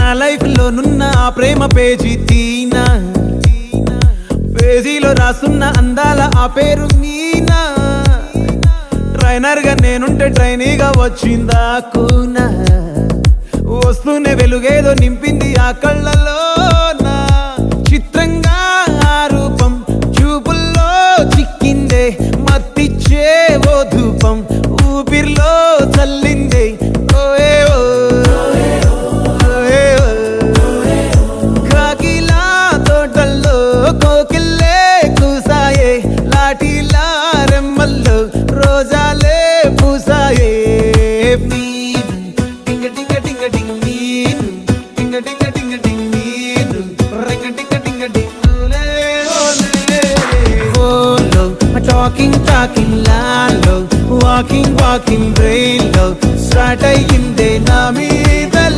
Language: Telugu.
నా లైఫ్ లో నున్న ఆ ప్రేమ పేజీ తీనా, పేజీలో రాసున్న అందాల ఆ పేరు మీనా. ట్రైనర్ గా నేనుంటే ట్రైనీగా వచ్చిందా కూనా, వస్తూనే వెలుగేదో నింపింది ఆ కళ్ళలో. నా చిత్రంగా ఆ రూపం చూపుల్లో చిక్కిందే, మత్తిచ్చే ఓ ధూపం ఊపిరిలో చల్లిందే. ఓయే ఓ కాకిలా తోటల్లో కోకిల్లే కూసాయే, లాఠీలా రెమ్మల్లో రోజాలే పూసాయే. టింగ టింగ టింగ టింగ్ నీరు, టింగ టింగ టింగ టింగ్ నీరు, రింగ టింగ టింగ టింగ్ ఓలే ఓలే. ఓలో టాకింగ్ టాకింగ్ లాలో, వాకింగ్ వాకింగ్ బ్రెయిన్ లో స్టార్ట్ అయ్యిందే నా మీ